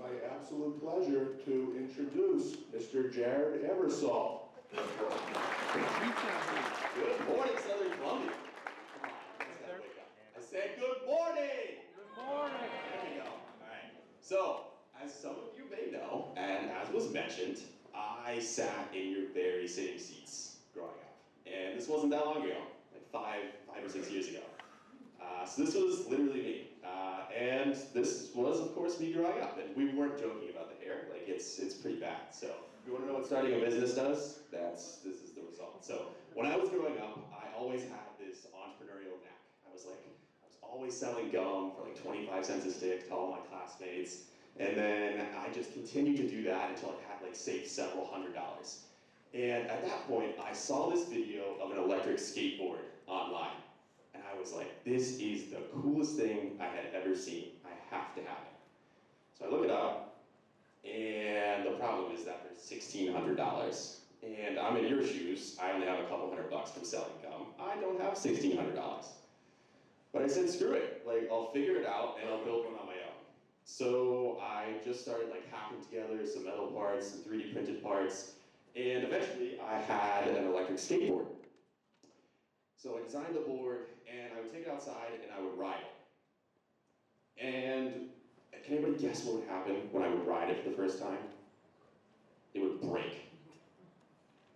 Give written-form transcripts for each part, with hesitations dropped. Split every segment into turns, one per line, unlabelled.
my absolute pleasure to introduce Mr. Jared Ebersole.
Good morning, Southern Columbia. Come on, let's gotta wake up. I said good morning!
Good morning!
There we go. All right. So, as some of you may know, and as was mentioned, I sat in your very same seats growing up. And this wasn't that long ago, like five or 6 years ago. So this was literally me. And this was, of course, me growing up. And we weren't joking about the hair. Like, it's pretty bad. So if you want to know what starting a business does, this is the result. So when I was growing up, I always had this entrepreneurial knack. I was always selling gum for like 25 cents a stick to all my classmates. And then I just continued to do that until I had like saved several $100s. And at that point, I saw this video of an electric skateboard online. And I was like, this is the coolest thing I had ever seen. I have to have it. So I look it up, and the problem is that they're $1,600. And I'm in your shoes. I only have a couple $100 from selling gum. I don't have $1,600. But I said, screw it. Like, I'll figure it out, and I'll build one on my own. So I just started like hacking together some metal parts, some 3D printed parts, and eventually I had an electric skateboard. So I designed the board, and I would take it outside, and I would ride it. And can anybody guess what would happen when I would ride it for the first time? It would break,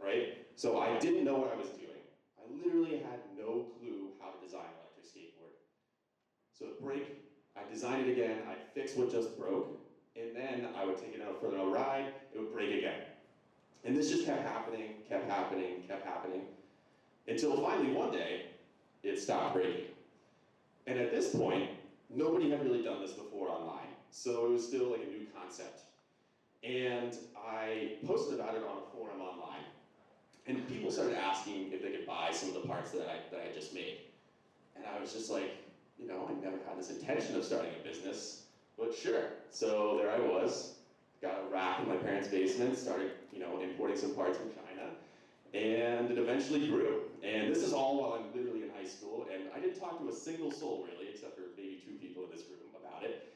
right? So I didn't know what I was doing. I literally had no clue how to design an electric skateboard. So it would break, I'd design it again, I'd fix what just broke, and then I would take it out for a ride, it would break again. And this just kept happening, kept happening, kept happening. Until finally one day, it stopped breaking. And at this point, nobody had really done this before online, so it was still like a new concept. And I posted about it on a forum online, and people started asking if they could buy some of the parts that I just made. And I was just like, you know, I never had this intention of starting a business, but sure. So there I was, got a rack in my parents' basement, started, you know, importing some parts from China. And it eventually grew. And this is all while I'm literally in high school, and I didn't talk to a single soul really, except for maybe 2 people in this room about it.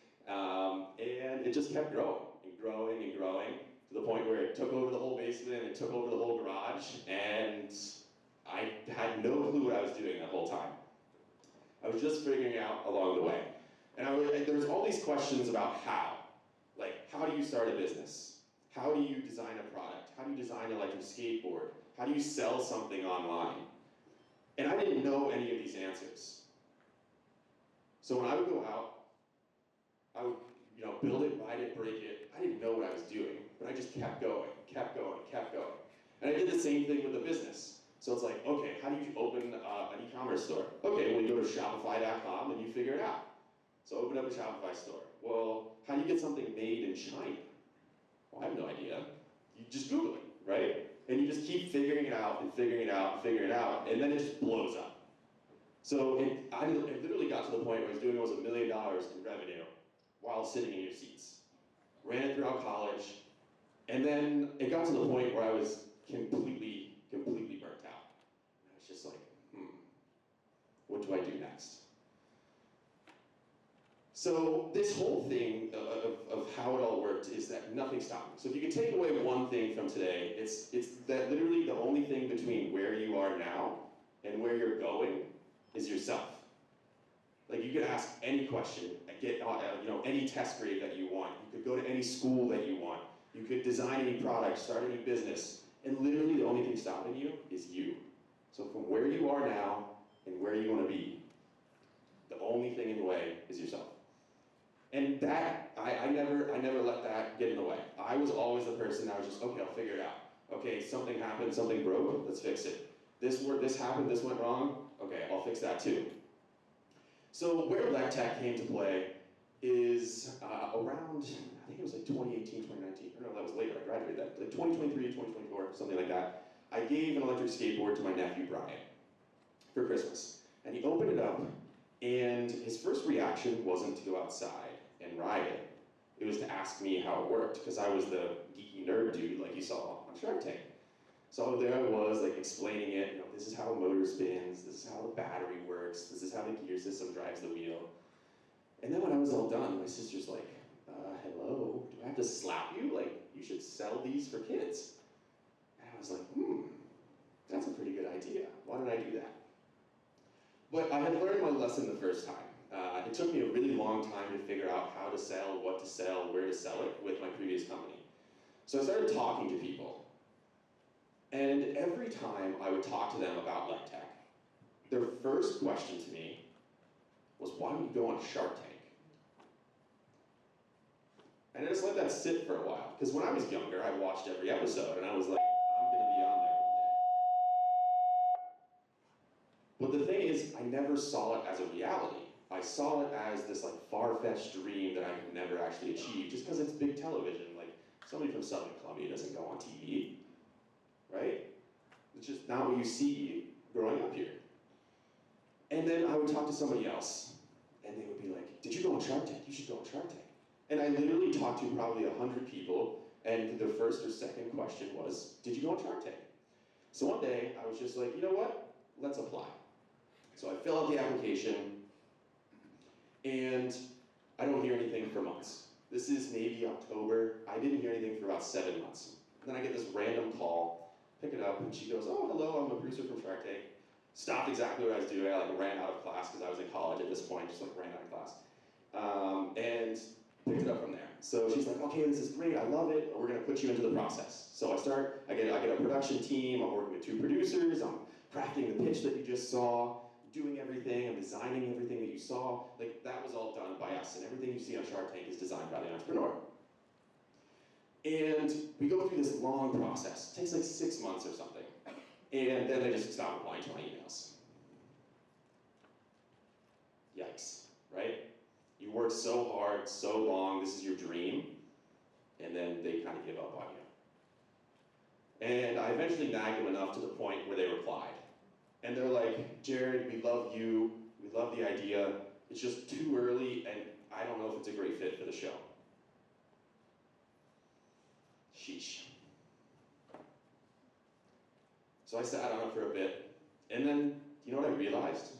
And it just kept growing and growing and growing to the point where it took over the whole basement, it took over the whole garage, and I had no clue what I was doing that whole time. I was just figuring out along the way. And there's all these questions about how. Like, how do you start a business? How do you design a product? How do you design an electric skateboard? How do you sell something online? And I didn't know any of these answers. So when I would go out, I would, you know, build it, ride it, break it. I didn't know what I was doing, but I just kept going, kept going, kept going. And I did the same thing with the business. So it's like, okay, how do you open an e-commerce store? Okay, well, you go to Shopify.com and you figure it out. So open up a Shopify store. Well, how do you get something made in China? Well, I have no idea. You just Google it, right? And you just keep figuring it out and figuring it out and figuring it out, and then it just blows up. So I literally got to the point where I was doing almost $1 million in revenue while sitting in your seats. Ran it throughout college, and then it got to the point where I was completely burnt out. And I was just like, what do I do next? So this whole thing of how it all worked is that nothing stopped me. So if you can take away one thing from today, it's that literally the only thing between where you are now and where you're going is yourself. Like, you could ask any question, get any test grade that you want. You could go to any school that you want. You could design any product, start any business, and literally the only thing stopping you is you. So from where you are now and where you want to be, the only thing in the way is yourself. And that, I never let that get in the way. I was always the person that was just, okay, I'll figure it out. Okay, something happened, something broke, let's fix it. This happened, this went wrong, okay, I'll fix that too. So where Lectec came to play is around, I think it was like 2018, 2019, or no, that was later, I graduated that, like 2023, 2024, something like that. I gave an electric skateboard to my nephew, Brian, for Christmas. And he opened it up, and his first reaction wasn't to go outside and ride it. It was to ask me how it worked, because I was the geeky nerd dude like you saw on Shark Tank. So there I was, like, explaining it, you know, this is how a motor spins, this is how the battery works, this is how the gear system drives the wheel. And then when I was all done, my sister's like, hello, do I have to slap you? Like, you should sell these for kids. And I was like, that's a pretty good idea. Why did I do that? But I had learned my lesson the first time. It took me a really long time to figure out how to sell, what to sell, where to sell it with my previous company. So I started talking to people. And every time I would talk to them about Lectec, their first question to me was, why don't you go on Shark Tank? And I just let that sit for a while, because when I was younger, I watched every episode, and I was like, I'm gonna be on there one day. But the thing is, I never saw it as a reality. I saw it as this like far-fetched dream that I could never actually achieve, just because it's big television. Like, somebody from Southern Columbia doesn't go on TV, right? It's just not what you see growing up here. And then I would talk to somebody else, and they would be like, did you go on Shark Tank? You should go on Shark Tank. And I literally talked to probably 100 people, and the first or second question was, did you go on Shark Tank? So one day, I was just like, you know what? Let's apply. So I fill out the application, and I don't hear anything for months. This is maybe October. I didn't hear anything for about 7 months. And then I get this random call, pick it up, and she goes, oh, hello, I'm a producer from Shark Tank. Stopped exactly what I was doing. I like ran out of class because I was in college at this point, just like ran out of class. And picked it up from there. So she's like, okay, this is great, I love it, we're gonna put you into the process. So I get a production team, I'm working with 2 producers, I'm crafting the pitch that you just saw, doing everything, I'm designing everything that you saw. Like, that was all done by us, and everything you see on Shark Tank is designed by the entrepreneur. And we go through this long process. It takes like 6 months or something. And then they just stop replying to my emails. Yikes, right? You worked so hard, so long, this is your dream, and then they kind of give up on you. And I eventually nagged them enough to the point where they replied. And they're like, Jared, we love you, we love the idea, it's just too early, and I don't know if it's a great fit for the show. Sheesh. So I sat on it for a bit, and then, you know what I realized?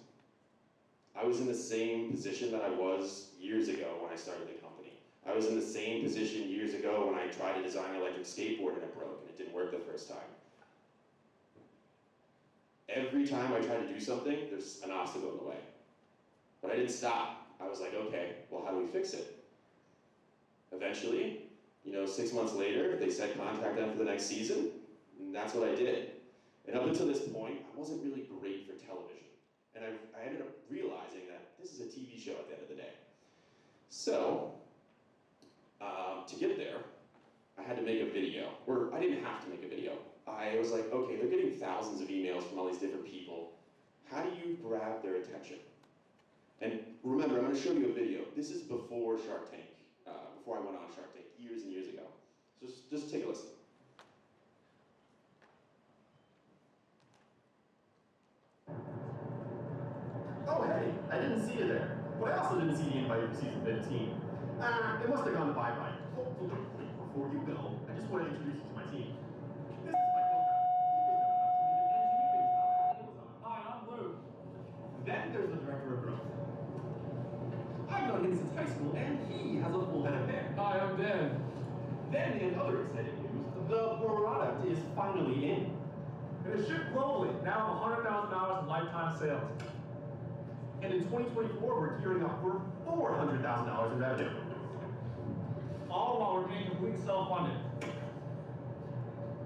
I was in the same position that I was years ago when I started the company. I was in the same position years ago when I tried to design an electric skateboard and it broke, and it didn't work the first time. Every time I try to do something, there's an obstacle in the way. But I didn't stop. I was like, okay, well, how do we fix it? Eventually, 6 months later, they said contact them for the next season, and that's what I did. And up until this point, I wasn't really great for television. And I ended up realizing that this is a TV show at the end of the day. So, to get there, I had to make a video. Or I didn't have to make a video. I was like, okay, they're getting thousands of emails from all these different people. How do you grab their attention? And remember, I'm going to show you a video. This is before Shark Tank, before I went on Shark Tank, years and years ago. So just take a listen.
Oh, hey, I didn't see you there. But I also didn't see the invite for season 15. It must have gone by. Oh, wait, before you go, I just want to introduce you to my team. This is my co-founder. He was an engineering talent. Hi, I'm Lou. Then there's the director of growth. I've known him since high school, and he has a full head of hair.
Hi, I'm Dan.
Then, in other exciting news, the product is finally in.
And it's shipped globally, now $100,000 in lifetime sales.
And in 2024, we're gearing up for $400,000 in revenue.
All while we're being completely self-funded.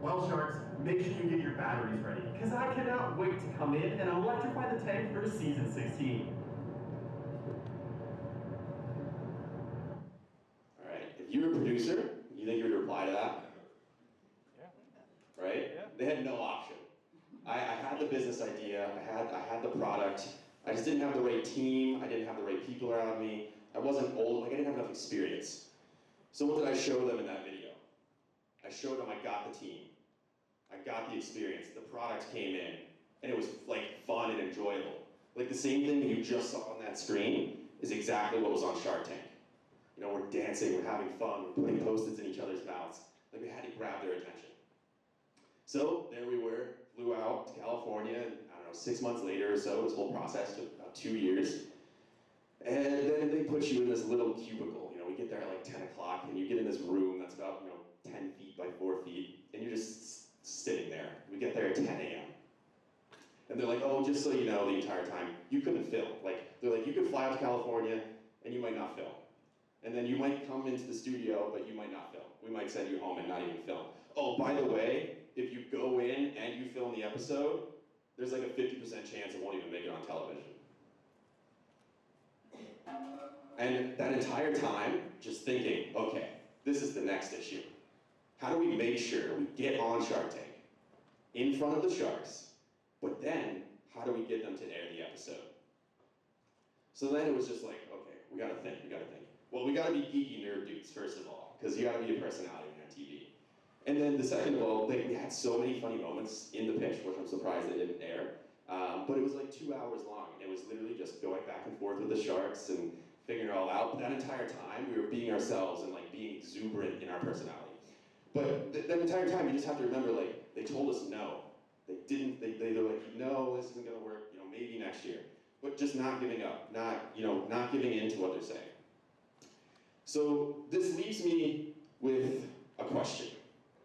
Well, Sharks, make sure you get your batteries ready, because I cannot wait to come in and electrify the tank for season 16.
All right, if you were a producer, you think you would reply to that? Yeah. Right? Yeah. They had no option. I had the business idea, I had the product, I just didn't have the right team, I didn't have the right people around me, I wasn't old, I didn't have enough experience. So what did I show them in that video? I showed them I got the team, I got the experience, the product came in, and it was like fun and enjoyable. Like the same thing that you just saw on that screen is exactly what was on Shark Tank. We're dancing, we're having fun, we're putting Post-its in each other's mouths. Like we had to grab their attention. So there we were, flew out to California, and 6 months later or so, this whole process took about 2 years. And then they put you in this little cubicle. We get there at like 10 o'clock, and you get in this room that's 10 a.m. And they're like, oh, just so you know, the entire time, you couldn't film. Like, they're like, you could fly out to California and you might not film. And then you might come into the studio, but you might not film. We might send you home and not even film. Oh, by the way, if you go in and you film the episode, there's like a 50% chance it won't even make it on television. And that entire time, just thinking, okay, this is the next issue. How do we make sure we get on Shark Tank, in front of the sharks, but then how do we get them to air the episode? So then it was just like, okay, we gotta think. Well, we gotta be geeky nerd dudes, first of all, because you gotta be a personality when you're on TV. And then the second of all, we had so many funny moments in the pitch, which I'm surprised they didn't air. But it was like 2 hours long. It was literally just going back and forth with the sharks and figuring it all out. But that entire time, we were being ourselves and like being exuberant in our personality. But that entire time, you just have to remember, like, they told us no. They were like, no, this isn't gonna work, maybe next year. But just not giving up, not giving in to what they're saying. So this leaves me with a question.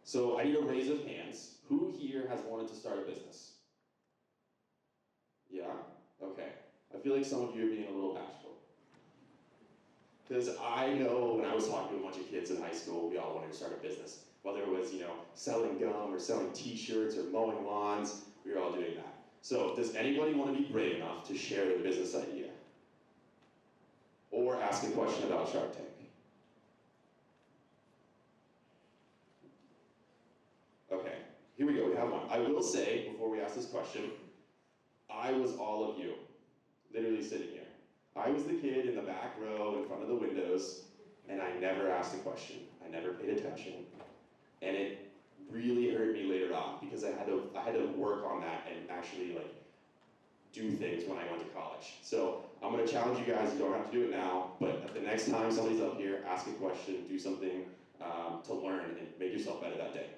So I need a raise of hands. Who here has wanted to start a business? Yeah? Okay. I feel like some of you are being a little bashful. Because I know when I was talking to a bunch of kids in high school, we all wanted to start a business. Whether it was, selling gum or selling t-shirts or mowing lawns, we were all doing that. So does anybody want to be brave enough to share their business idea? Or ask a question about Shark Tank? Okay, here we go, we have one. I will say, before we ask this question, I was all of you, literally sitting here. I was the kid in the back row in front of the windows, and I never asked a question. I never paid attention. And it really hurt me later on because I had to work on that and actually do things when I went to college. So I'm gonna challenge you guys, you don't have to do it now, but the next time somebody's up here, ask a question, do something to learn and make yourself better that day.